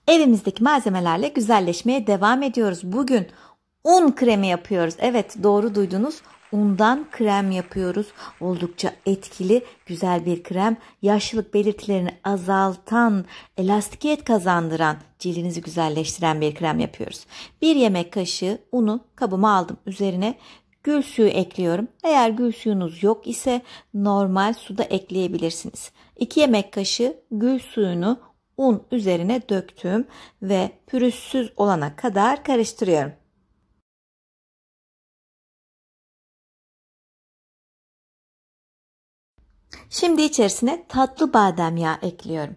Evimizdeki malzemelerle güzelleşmeye devam ediyoruz. Bugün un kremi yapıyoruz. Evet, doğru duydunuz. Undan krem yapıyoruz. Oldukça etkili, güzel bir krem. Yaşlılık belirtilerini azaltan, elastikiyet kazandıran, cildinizi güzelleştiren bir krem yapıyoruz. 1 yemek kaşığı unu kabıma aldım. Üzerine gül suyu ekliyorum. Eğer gül suyunuz yok ise normal suda ekleyebilirsiniz. 2 yemek kaşığı gül suyunu un üzerine döktüm ve pürüzsüz olana kadar karıştırıyorum. Şimdi içerisine tatlı badem yağı ekliyorum.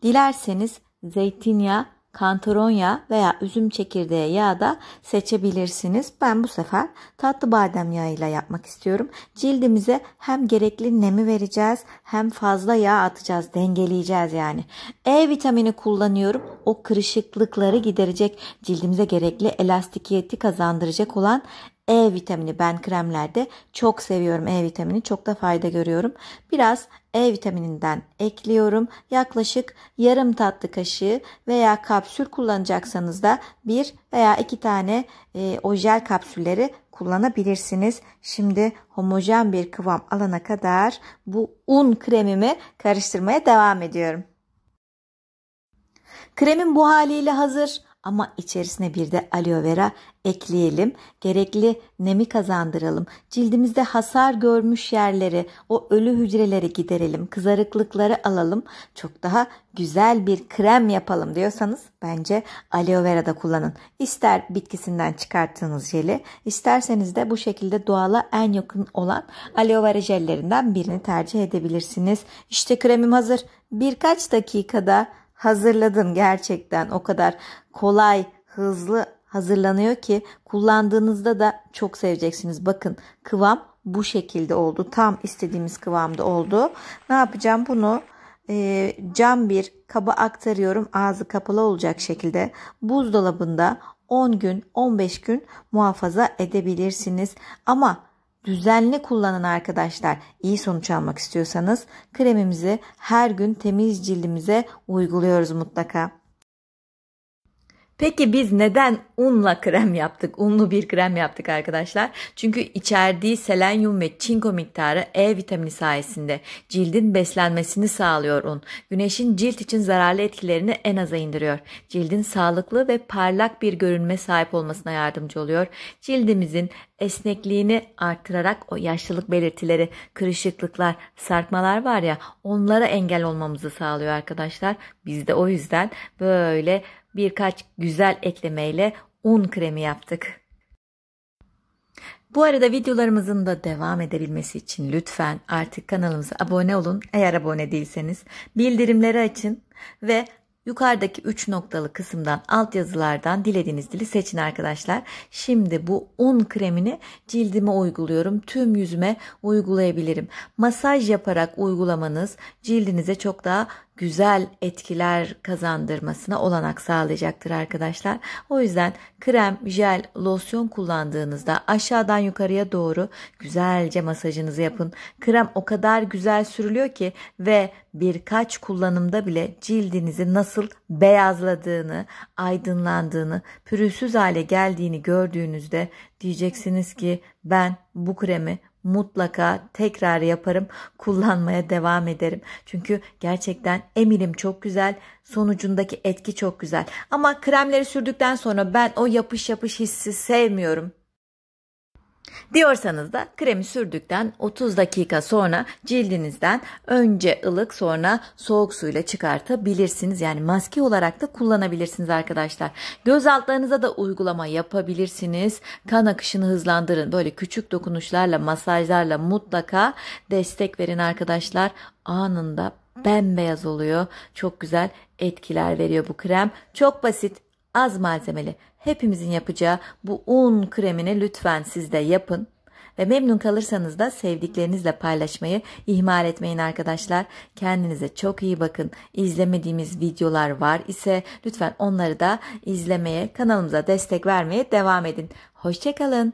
Dilerseniz zeytinyağı, kantaron yağı veya üzüm çekirdeği yağı da seçebilirsiniz. Ben bu sefer tatlı badem yağıyla yapmak istiyorum. Cildimize hem gerekli nemi vereceğiz hem fazla yağ atacağız, dengeleyeceğiz yani. E vitamini kullanıyorum. O kırışıklıkları giderecek, cildimize gerekli elastikiyeti kazandıracak olan E vitamini ben kremlerde çok seviyorum. E vitamini çok da fayda görüyorum. Biraz E vitamininden ekliyorum. Yaklaşık yarım tatlı kaşığı veya kapsül kullanacaksanız da 1 veya 2 tane o jel kapsülleri kullanabilirsiniz. Şimdi homojen bir kıvam alana kadar bu un kremimi karıştırmaya devam ediyorum. Kremim bu haliyle hazır. Ama içerisine bir de aloe vera ekleyelim. Gerekli nemi kazandıralım. Cildimizde hasar görmüş yerleri, o ölü hücreleri giderelim. Kızarıklıkları alalım. Çok daha güzel bir krem yapalım diyorsanız bence aloe vera da kullanın. İster bitkisinden çıkarttığınız jeli, isterseniz de bu şekilde doğala en yakın olan aloe vera jellerinden birini tercih edebilirsiniz. İşte kremim hazır. Birkaç dakikada hazırladım gerçekten. O kadar kolay, hızlı hazırlanıyor ki kullandığınızda da çok seveceksiniz. Bakın kıvam bu şekilde oldu. Tam istediğimiz kıvamda oldu. Ne yapacağım? Bunu cam bir kaba aktarıyorum. Ağzı kapalı olacak şekilde. Buzdolabında 10 gün, 15 gün muhafaza edebilirsiniz. Ama düzenli kullanın arkadaşlar. İyi sonuç almak istiyorsanız kremimizi her gün temiz cildimize uyguluyoruz mutlaka. Peki biz neden unla krem yaptık? Unlu bir krem yaptık arkadaşlar. Çünkü içerdiği selenyum ve çinko miktarı E vitamini sayesinde cildin beslenmesini sağlıyor un. Güneşin cilt için zararlı etkilerini en aza indiriyor. Cildin sağlıklı ve parlak bir görünme sahip olmasına yardımcı oluyor. Cildimizin esnekliğini artırarak o yaşlılık belirtileri, kırışıklıklar, sarkmalar var ya, onlara engel olmamızı sağlıyor arkadaşlar. Biz de o yüzden böyle birkaç güzel eklemeyle un kremi yaptık. Bu arada videolarımızın da devam edebilmesi için lütfen artık kanalımıza abone olun. Eğer abone değilseniz bildirimleri açın ve yukarıdaki 3 noktalı kısımdan alt yazılardan dilediğiniz dili seçin arkadaşlar. Şimdi bu un kremini cildime uyguluyorum. Tüm yüzüme uygulayabilirim. Masaj yaparak uygulamanız cildinize çok daha güzel etkiler kazandırmasına olanak sağlayacaktır arkadaşlar. O yüzden krem, jel, losyon kullandığınızda aşağıdan yukarıya doğru güzelce masajınızı yapın. Krem o kadar güzel sürülüyor ki ve birkaç kullanımda bile cildinizi nasıl beyazladığını, aydınlandığını, pürüzsüz hale geldiğini gördüğünüzde diyeceksiniz ki ben bu kremi mutlaka tekrar yaparım, kullanmaya devam ederim. Çünkü gerçekten eminim çok güzel, sonucundaki etki çok güzel. Ama kremleri sürdükten sonra ben o yapış yapış hissi sevmiyorum diyorsanız da kremi sürdükten 30 dakika sonra cildinizden önce ılık sonra soğuk suyla çıkartabilirsiniz. Yani maske olarak da kullanabilirsiniz arkadaşlar. Göz altlarınıza da uygulama yapabilirsiniz. Kan akışını hızlandırın. Böyle küçük dokunuşlarla, masajlarla mutlaka destek verin arkadaşlar. Anında bembeyaz oluyor. Çok güzel etkiler veriyor bu krem. Çok basit, az malzemeli. Hepimizin yapacağı bu un kremini lütfen siz de yapın. Ve memnun kalırsanız da sevdiklerinizle paylaşmayı ihmal etmeyin arkadaşlar. Kendinize çok iyi bakın. İzlemediğimiz videolar var ise lütfen onları da izlemeye, kanalımıza destek vermeye devam edin. Hoşça kalın.